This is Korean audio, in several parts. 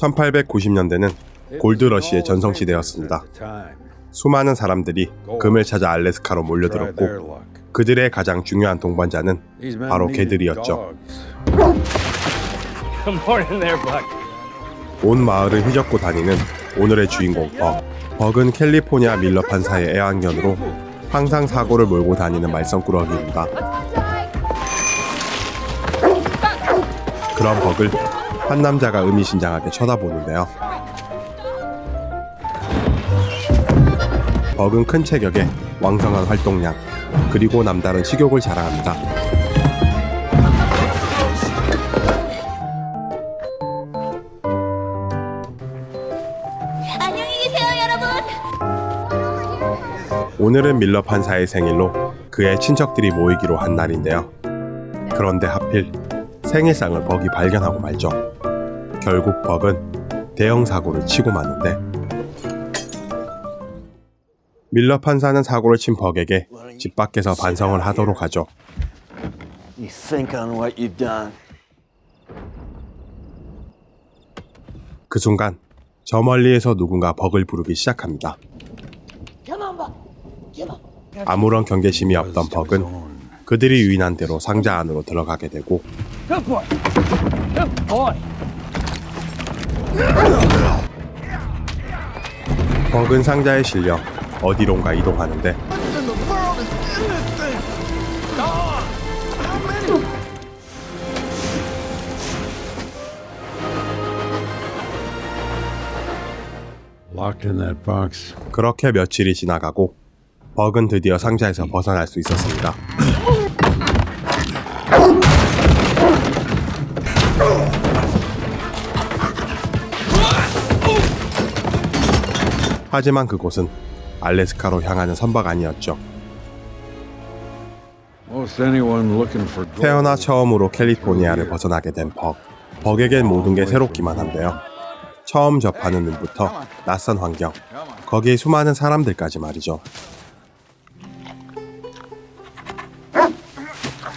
1890년대는 골드러시의 전성시대였습니다. 수많은 사람들이 금을 찾아 알래스카로 몰려들었고 그들의 가장 중요한 동반자는 바로 개들이었죠. 온 마을을 휘젓고 다니는 오늘의 주인공 벅. 벅은 캘리포니아 밀러 판사의 애완견으로 항상 사고를 몰고 다니는 말썽꾸러기입니다. 그런 벅을 한 남자가 의미심장하게 쳐다보는데요. 벅은 큰 체격에 왕성한 활동량, 그리고 남다른 식욕을 자랑합니다. 안녕히 계세요, 여러분. 오늘은 밀러 판사의 생일로 그의 친척들이 모이기로 한 날인데요. 그런데 하필 생일상을 벅이 발견하고 말죠. 결국 벅은 대형 사고를 치고 마는데, 밀러 판사는 사고를 친 벅에게 집 밖에서 반성을 하도록 하죠. You think on what you've done. 그 순간 저 멀리에서 누군가 벅을 부르기 시작합니다. 아무런 경계심이 없던 벅은 그들이 유인한 대로 상자 안으로 들어가게 되고, 벅은 상자에 실려 어디론가 이동하는데, Locked in that box. 그렇게 며칠이 지나가고 벅은 드디어 상자에서 벗어날 수 있었습니다. 하지만 그곳은 알래스카로 향하는 선박 아니었죠. Most anyone looking for gold. 태어나 처음으로 캘리포니아를 벗어나게 된 벅. 벅에겐 모든 게 새롭기만 한데요. 처음 접하는 눈부터 낯선 환경, 거기에 수많은 사람들까지 말이죠.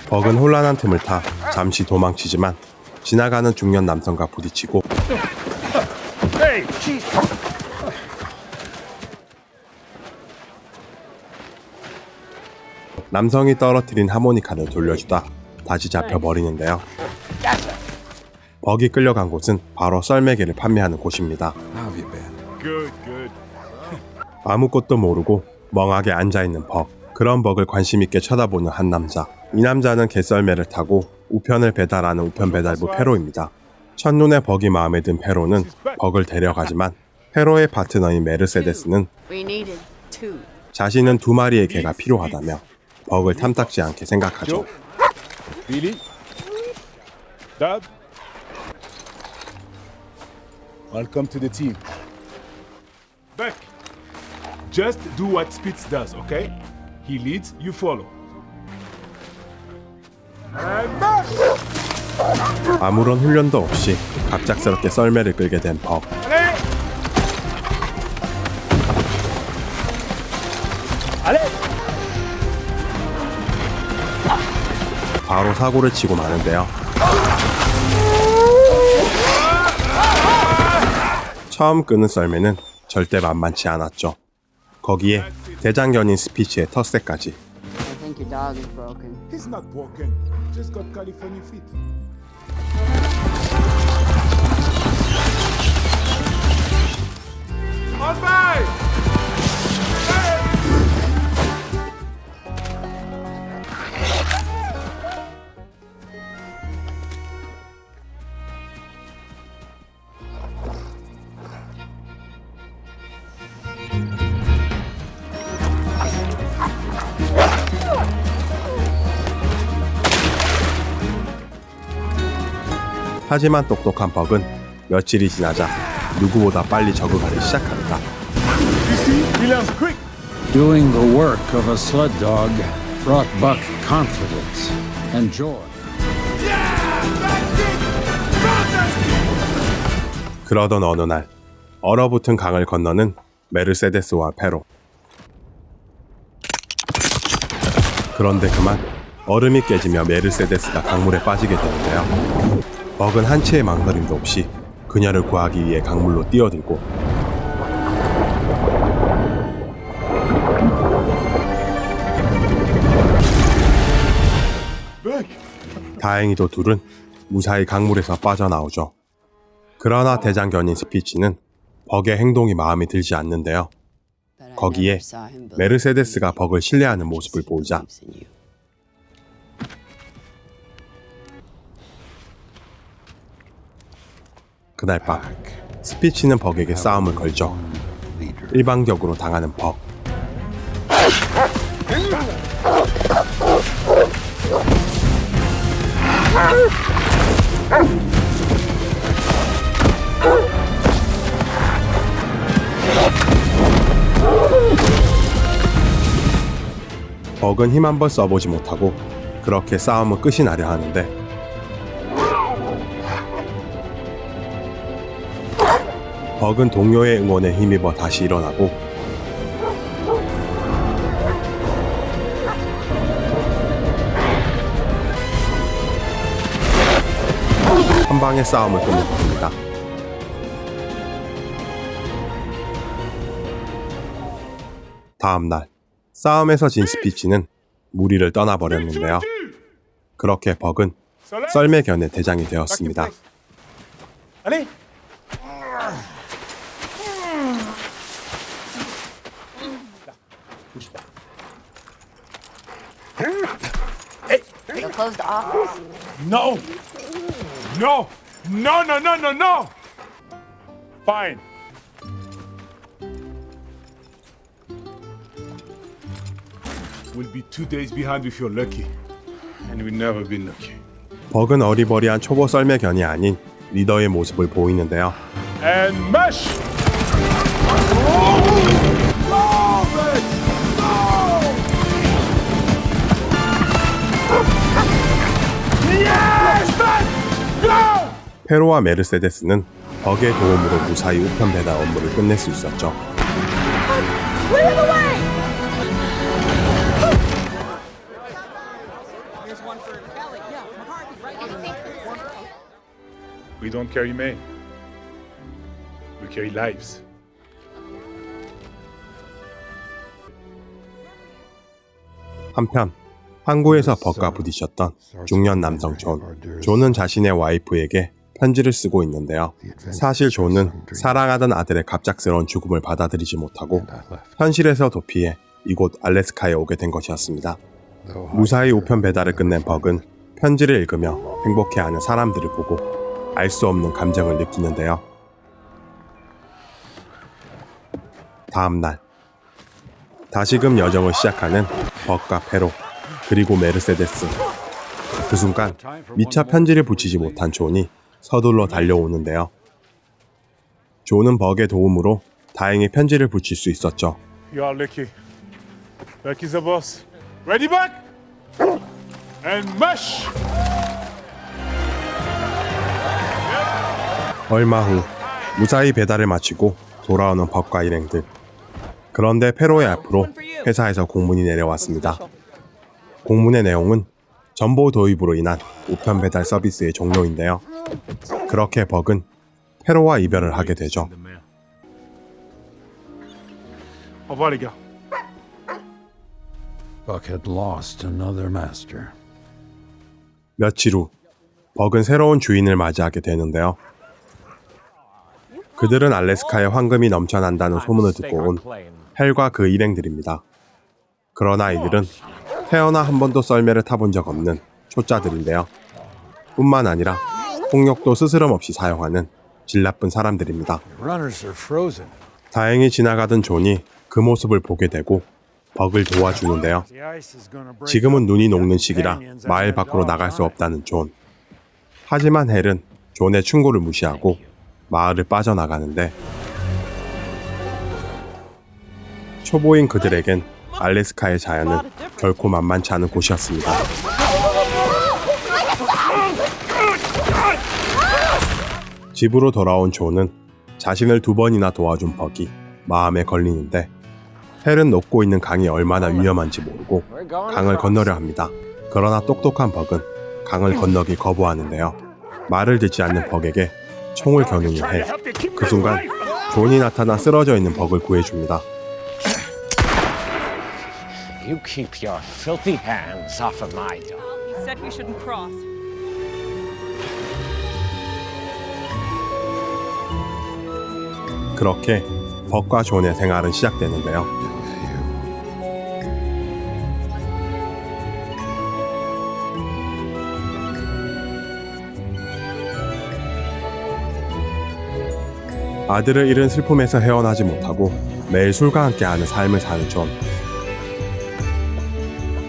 벅은 혼란한 틈을 타 잠시 도망치지만 지나가는 중년 남성과 부딪히고, 남성이 떨어뜨린 하모니카를 돌려주다 다시 잡혀버리는데요. 벅이 끌려간 곳은 바로 썰매개를 판매하는 곳입니다. 아무것도 모르고 멍하게 앉아있는 벅. 그런 벅을 관심있게 쳐다보는 한 남자. 이 남자는 개썰매를 타고 우편을 배달하는 우편배달부 페로입니다. 첫눈에 벅이 마음에 든 페로는 벅을 데려가지만 페로의 파트너인 메르세데스는 자신은 2마리의 개가 필요하다며 벅을 탐탁지 않게 생각하죠. Billy? Dad? Welcome to the team. Beck, just do what Spitz does, okay? He leads, you follow. And march! 아무런 훈련도 없이 갑작스럽게 썰매를 끌게 된 벅. 바로 사고를 치고 마는데요. 처음 끄는 썰매는 절대 만만치 않았죠. 거기에 대장견인 스피치의 텃세까지. I think your dog is broken. He's not broken, just got California feet. On by! 하지만 똑똑한 벅은 며칠이 지나자 누구보다 빨리 적응하기 시작합니다. You see? He learns quick. Doing the work of a sled dog brought Buck confidence and joy. 그러던 어느 날 얼어붙은 강을 건너는 메르세데스와 페로. 그런데 그만 얼음이 깨지며 메르세데스가 강물에 빠지게 되는데요. 벅은 한치의 망설임도 없이 그녀를 구하기 위해 강물로 뛰어들고 다행히도 둘은 무사히 강물에서 빠져나오죠. 그러나 대장견인 스피치는 벅의 행동이 마음에 들지 않는데요. But I 거기에 never saw him believe 메르세데스가 벅을 신뢰하는 모습을 보이자 believes in you. 그날 밤 스피치는 벅에게 싸움을 걸죠. 일방적으로 당하는 벅. 벅은 힘 한번 써보지 못하고 그렇게 싸움은 끝이 나려 하는데 벅은 동료의 응원에 힘입어 다시 일어나고 한 방에 싸움을 끝낸 겁니다. 다음 날 싸움에서 진 스피치는 무리를 떠나버렸는데요. 그렇게 벅은 썰매 견의 대장이 되었습니다. Allez. They'll close the office. No. No. No, no, no, no, no. Fine. We'll be 2 days behind if you're lucky. And we've never been lucky. 벅은 어리버리한 초보 썰매 견이 아닌 리더의 모습을 보이는데요. And mash! Yes, man! Go! 페로와 메르세데스는 벅의 도움으로 무사히 우편 배달 업무를 끝낼 수 있었죠. We don't carry men. We carry lives. 한편 항구에서 벅과 부딪혔던 중년 남성 존. 존은 자신의 와이프에게 편지를 쓰고 있는데요. 사실 존은 사랑하던 아들의 갑작스러운 죽음을 받아들이지 못하고 현실에서 도피해 이곳 알래스카에 오게 된 것이었습니다. 무사히 우편 배달을 끝낸 벅은 편지를 읽으며 행복해하는 사람들을 보고 알 수 없는 감정을 느끼는데요. 다음 날 다시금 여정을 시작하는 벅과 페로 그리고 메르세데스. 그 순간 미처 편지를 붙이지 못한 존이 서둘러 달려오는데요. 존은 벅의 도움으로 다행히 편지를 붙일 수 있었죠. You are lucky. Lucky's the boss. Ready back? And mash! 얼마 후 무사히 배달을 마치고 돌아오는 벅과 일행들. 그런데 페로의 앞으로 회사에서 공문이 내려왔습니다. 공문의 내용은 정보 도입으로 인한 우편 배달 서비스의 종료인데요. 그렇게 벅은 페로와 이별을 하게 되죠. Au revoir, les gars. Buck had lost another master. 며칠 후 벅은 새로운 주인을 맞이하게 되는데요. 그들은 알래스카에 황금이 넘쳐난다는 소문을 듣고 온 헬과 그 일행들입니다. 그러나 이들은 태어나 한 번도 썰매를 타본 적 없는 초짜들인데요. 뿐만 아니라 폭력도 스스럼 없이 사용하는 질 나쁜 사람들입니다. Runners are frozen. 다행히 지나가던 존이 그 모습을 보게 되고 벅을 도와주는데요. The ice is gonna break. 지금은 눈이 녹는 시기라 마을 밖으로 나갈 수 없다는 존. 하지만 헬은 존의 충고를 무시하고 마을을 빠져나가는데 초보인 그들에겐 알래스카의 자연은 결코 만만치 않은 곳이었습니다. 집으로 돌아온 존은 자신을 2번이나 도와준 벅이 마음에 걸리는데 헬은 녹고 있는 강이 얼마나 위험한지 모르고 강을 건너려 합니다. 그러나 똑똑한 벅은 강을 건너기 거부하는데요. 말을 듣지 않는 벅에게 총을 겨누니 해. 그 순간 존이 나타나 쓰러져 있는 벅을 구해줍니다. You keep your filthy hands off of my dog. He said we shouldn't cross. 그렇게 벅과 존의 생활은 시작되는데요. 아들을 잃은 슬픔에서 헤어나지 못하고 매일 술과 함께하는 삶을 사는 존.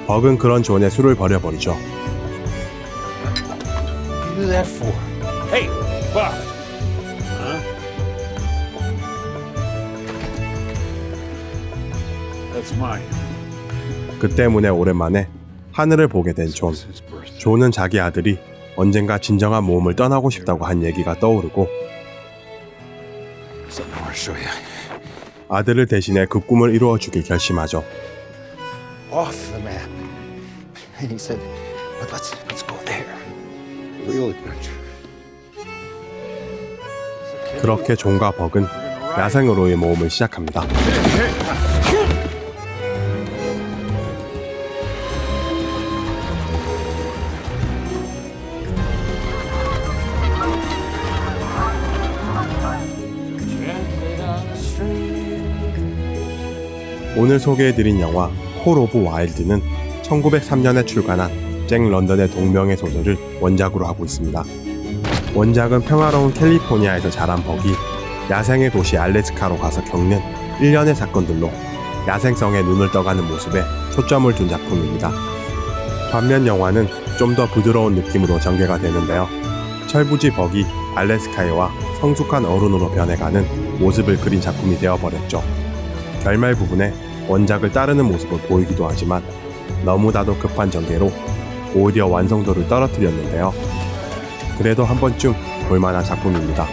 벅은 그런 존의 술을 버려버리죠. What do you do that for? Hey, Buck. Huh? That's mine. 그 때문에 오랜만에 하늘을 보게 된 존. 존은 자기 아들이 언젠가 진정한 모험을 떠나고 싶다고 한 얘기가 떠오르고 Something I want to show you. 아들을 대신해 그 꿈을 이루어주길 결심하죠. Off the map. And he said, but let's go there. Real adventure. 그렇게 존과 벅은 야생으로의 모험을 시작합니다. 오늘 소개해드린 영화 콜 오브 와일드는 1903년에 출간한 잭 런던의 동명의 소설을 원작으로 하고 있습니다. 원작은 평화로운 캘리포니아에서 자란 벅이 야생의 도시 알래스카로 가서 겪는 일련의 사건들로 야생성에 눈을 떠가는 모습에 초점을 둔 작품입니다. 반면 영화는 좀 더 부드러운 느낌으로 전개가 되는데요. 철부지 벅이 알래스카에 와 성숙한 어른으로 변해가는 모습을 그린 작품이 되어버렸죠. 결말 부분에 원작을 따르는 모습을 보이기도 하지만 너무나도 급한 전개로 오히려 완성도를 떨어뜨렸는데요. 그래도 한 번쯤 볼만한 작품입니다.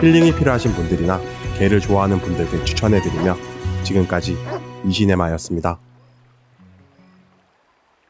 힐링이 필요하신 분들이나 개를 좋아하는 분들께 추천해드리며 지금까지 이시네마였습니다.